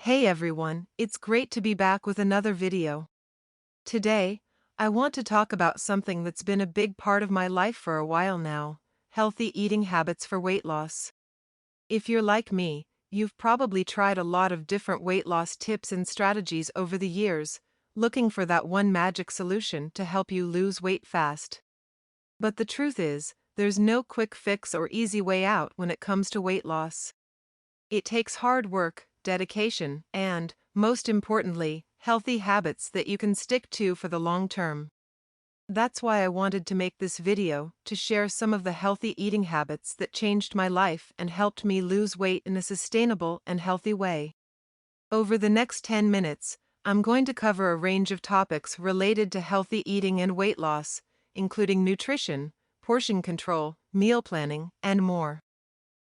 Hey everyone, it's great to be back with another video. Today, I want to talk about something that's been a big part of my life for a while now: healthy eating habits for weight loss. If you're like me, you've probably tried a lot of different weight loss tips and strategies over the years, looking for that one magic solution to help you lose weight fast. But the truth is, there's no quick fix or easy way out when it comes to weight loss. It takes hard work, dedication, and, most importantly, healthy habits that you can stick to for the long term. That's why I wanted to make this video, to share some of the healthy eating habits that changed my life and helped me lose weight in a sustainable and healthy way. Over the next 10 minutes, I'm going to cover a range of topics related to healthy eating and weight loss, including nutrition, portion control, meal planning, and more.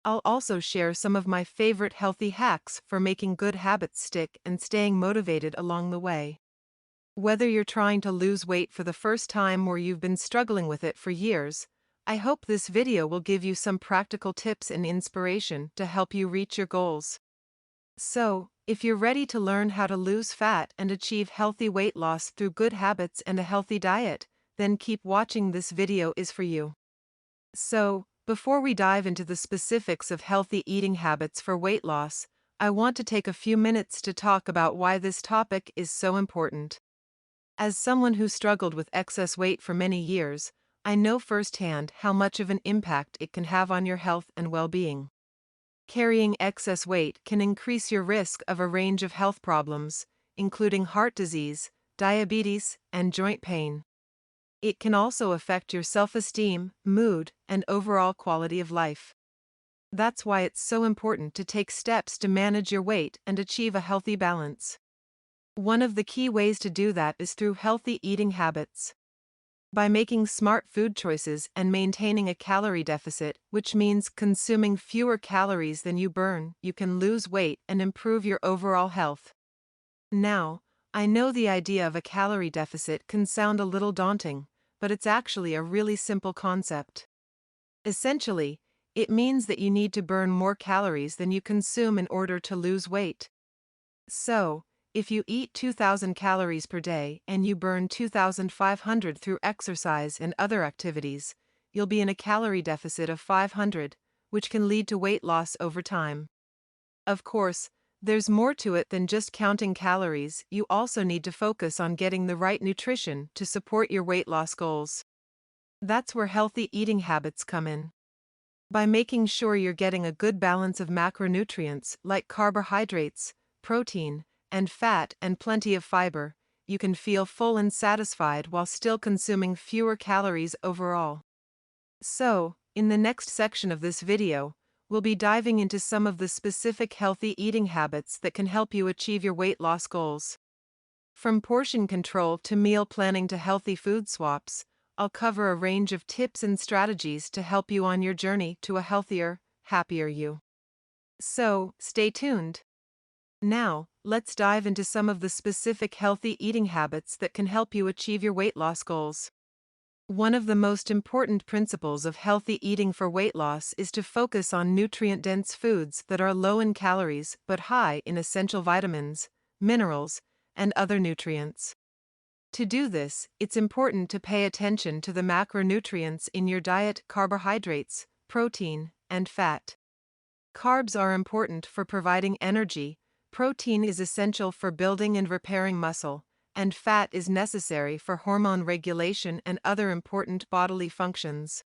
I'll also share some of my favorite healthy hacks for making good habits stick and staying motivated along the way. Whether you're trying to lose weight for the first time or you've been struggling with it for years, I hope this video will give you some practical tips and inspiration to help you reach your goals. So, if you're ready to learn how to lose fat and achieve healthy weight loss through good habits and a healthy diet, then keep watching. This video is for you. So, before we dive into the specifics of healthy eating habits for weight loss, I want to take a few minutes to talk about why this topic is so important. As someone who struggled with excess weight for many years, I know firsthand how much of an impact it can have on your health and well-being. Carrying excess weight can increase your risk of a range of health problems, including heart disease, diabetes, and joint pain. It can also affect your self-esteem, mood, and overall quality of life. That's why it's so important to take steps to manage your weight and achieve a healthy balance. One of the key ways to do that is through healthy eating habits. By making smart food choices and maintaining a calorie deficit, which means consuming fewer calories than you burn, you can lose weight and improve your overall health. Now, I know the idea of a calorie deficit can sound a little daunting, but it's actually a really simple concept. Essentially, it means that you need to burn more calories than you consume in order to lose weight. So, if you eat 2,000 calories per day and you burn 2,500 through exercise and other activities, you'll be in a calorie deficit of 500, which can lead to weight loss over time. Of course, there's more to it than just counting calories. You also need to focus on getting the right nutrition to support your weight loss goals. That's where healthy eating habits come in. By making sure you're getting a good balance of macronutrients like carbohydrates, protein, and fat, and plenty of fiber, you can feel full and satisfied while still consuming fewer calories overall. So, in the next section of this video, we'll be diving into some of the specific healthy eating habits that can help you achieve your weight loss goals. From portion control to meal planning to healthy food swaps, I'll cover a range of tips and strategies to help you on your journey to a healthier, happier you. So, stay tuned. Now, let's dive into some of the specific healthy eating habits that can help you achieve your weight loss goals. One of the most important principles of healthy eating for weight loss is to focus on nutrient-dense foods that are low in calories but high in essential vitamins, minerals, and other nutrients. To do this, it's important to pay attention to the macronutrients in your diet: carbohydrates, protein, and fat. Carbs are important for providing energy, protein is essential for building and repairing muscle, and fat is necessary for hormone regulation and other important bodily functions.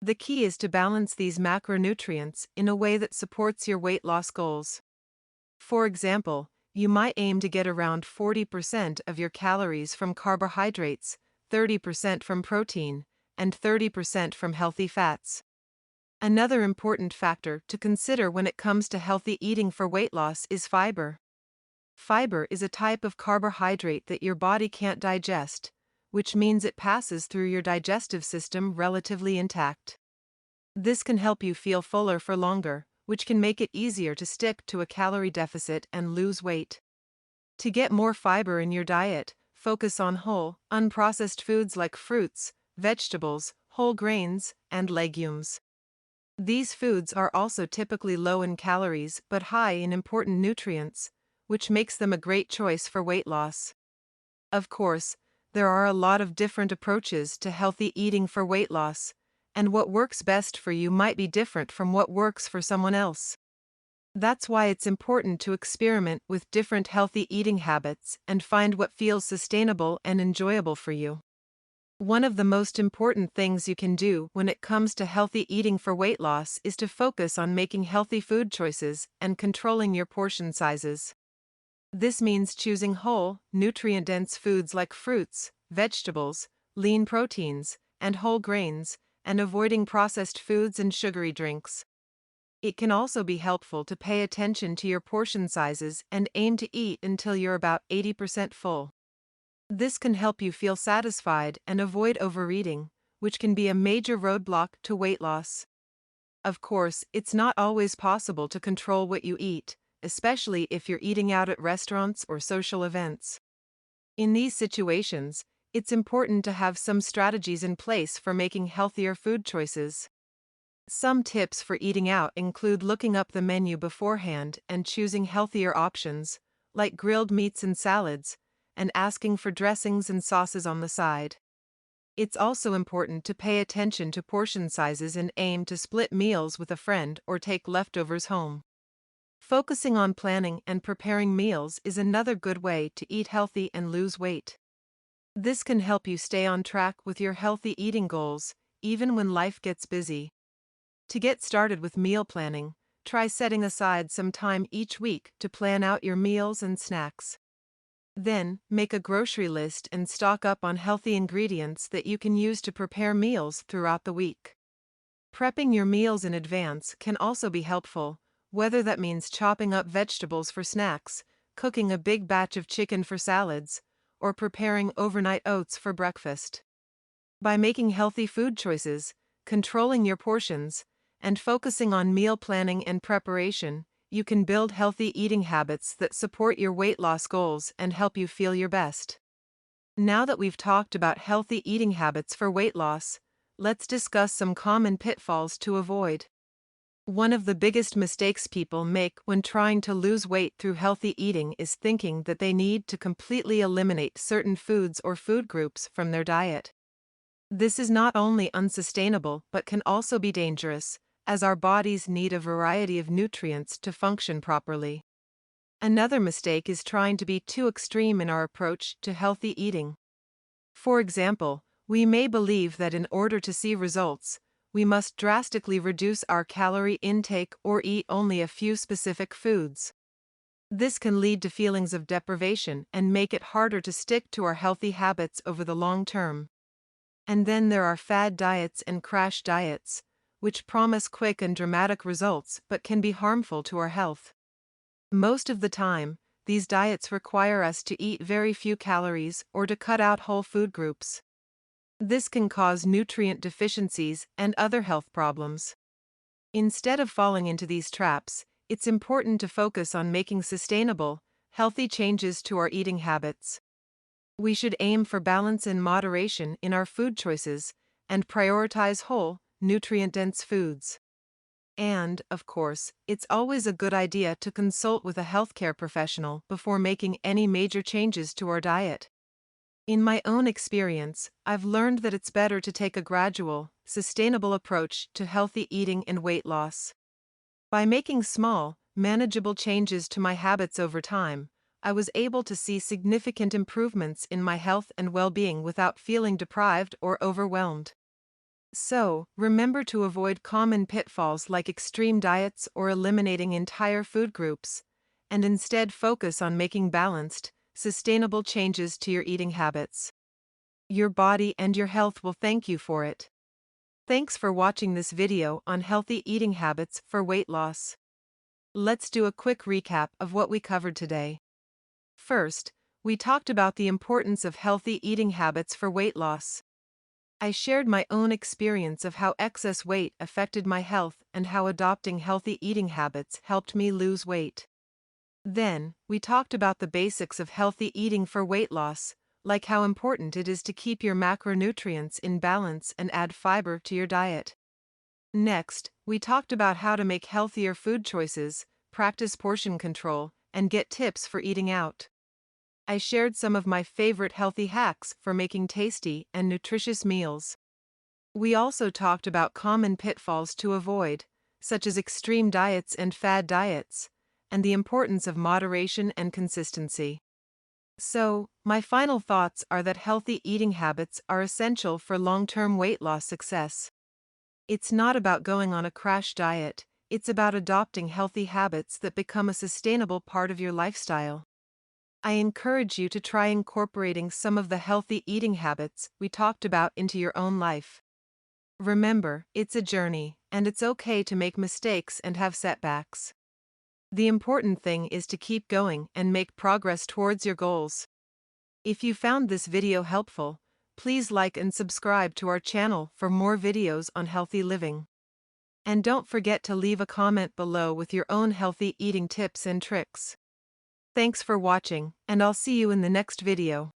The key is to balance these macronutrients in a way that supports your weight loss goals. For example, you might aim to get around 40% of your calories from carbohydrates, 30% from protein, and 30% from healthy fats. Another important factor to consider when it comes to healthy eating for weight loss is fiber. Fiber is a type of carbohydrate that your body can't digest, which means it passes through your digestive system relatively intact. This can help you feel fuller for longer, which can make it easier to stick to a calorie deficit and lose weight. To get more fiber in your diet, focus on whole, unprocessed foods like fruits, vegetables, whole grains, and legumes. These foods are also typically low in calories but high in important nutrients, which makes them a great choice for weight loss. Of course, there are a lot of different approaches to healthy eating for weight loss, and what works best for you might be different from what works for someone else. That's why it's important to experiment with different healthy eating habits and find what feels sustainable and enjoyable for you. One of the most important things you can do when it comes to healthy eating for weight loss is to focus on making healthy food choices and controlling your portion sizes. This means choosing whole, nutrient-dense foods like fruits, vegetables, lean proteins, and whole grains, and avoiding processed foods and sugary drinks. It can also be helpful to pay attention to your portion sizes and aim to eat until you're about 80% full. This can help you feel satisfied and avoid overeating, which can be a major roadblock to weight loss. Of course, it's not always possible to control what you eat, especially if you're eating out at restaurants or social events. In these situations, it's important to have some strategies in place for making healthier food choices. Some tips for eating out include looking up the menu beforehand and choosing healthier options, like grilled meats and salads, and asking for dressings and sauces on the side. It's also important to pay attention to portion sizes and aim to split meals with a friend or take leftovers home. Focusing on planning and preparing meals is another good way to eat healthy and lose weight. This can help you stay on track with your healthy eating goals, even when life gets busy. To get started with meal planning, try setting aside some time each week to plan out your meals and snacks. Then, make a grocery list and stock up on healthy ingredients that you can use to prepare meals throughout the week. Prepping your meals in advance can also be helpful, whether that means chopping up vegetables for snacks, cooking a big batch of chicken for salads, or preparing overnight oats for breakfast. By making healthy food choices, controlling your portions, and focusing on meal planning and preparation, you can build healthy eating habits that support your weight loss goals and help you feel your best. Now that we've talked about healthy eating habits for weight loss, let's discuss some common pitfalls to avoid. One of the biggest mistakes people make when trying to lose weight through healthy eating is thinking that they need to completely eliminate certain foods or food groups from their diet. This is not only unsustainable but can also be dangerous, as our bodies need a variety of nutrients to function properly. Another mistake is trying to be too extreme in our approach to healthy eating. For example, we may believe that in order to see results, we must drastically reduce our calorie intake or eat only a few specific foods. This can lead to feelings of deprivation and make it harder to stick to our healthy habits over the long term. And then there are fad diets and crash diets, which promise quick and dramatic results but can be harmful to our health. Most of the time, these diets require us to eat very few calories or to cut out whole food groups. This can cause nutrient deficiencies and other health problems. Instead of falling into these traps, it's important to focus on making sustainable, healthy changes to our eating habits. We should aim for balance and moderation in our food choices and prioritize whole, nutrient-dense foods. And, of course, it's always a good idea to consult with a healthcare professional before making any major changes to our diet. In my own experience, I've learned that it's better to take a gradual, sustainable approach to healthy eating and weight loss. By making small, manageable changes to my habits over time, I was able to see significant improvements in my health and well-being without feeling deprived or overwhelmed. So, remember to avoid common pitfalls like extreme diets or eliminating entire food groups, and instead focus on making balanced, sustainable changes to your eating habits. Your body and your health will thank you for it. Thanks for watching this video on healthy eating habits for weight loss. Let's do a quick recap of what we covered today. First, we talked about the importance of healthy eating habits for weight loss. I shared my own experience of how excess weight affected my health and how adopting healthy eating habits helped me lose weight. Then, we talked about the basics of healthy eating for weight loss, like how important it is to keep your macronutrients in balance and add fiber to your diet. Next, we talked about how to make healthier food choices, practice portion control, and get tips for eating out. I shared some of my favorite healthy hacks for making tasty and nutritious meals. We also talked about common pitfalls to avoid, such as extreme diets and fad diets, and the importance of moderation and consistency. So, my final thoughts are that healthy eating habits are essential for long-term weight loss success. It's not about going on a crash diet, it's about adopting healthy habits that become a sustainable part of your lifestyle. I encourage you to try incorporating some of the healthy eating habits we talked about into your own life. Remember, it's a journey, and it's okay to make mistakes and have setbacks. The important thing is to keep going and make progress towards your goals. If you found this video helpful, please like and subscribe to our channel for more videos on healthy living. And don't forget to leave a comment below with your own healthy eating tips and tricks. Thanks for watching, and I'll see you in the next video.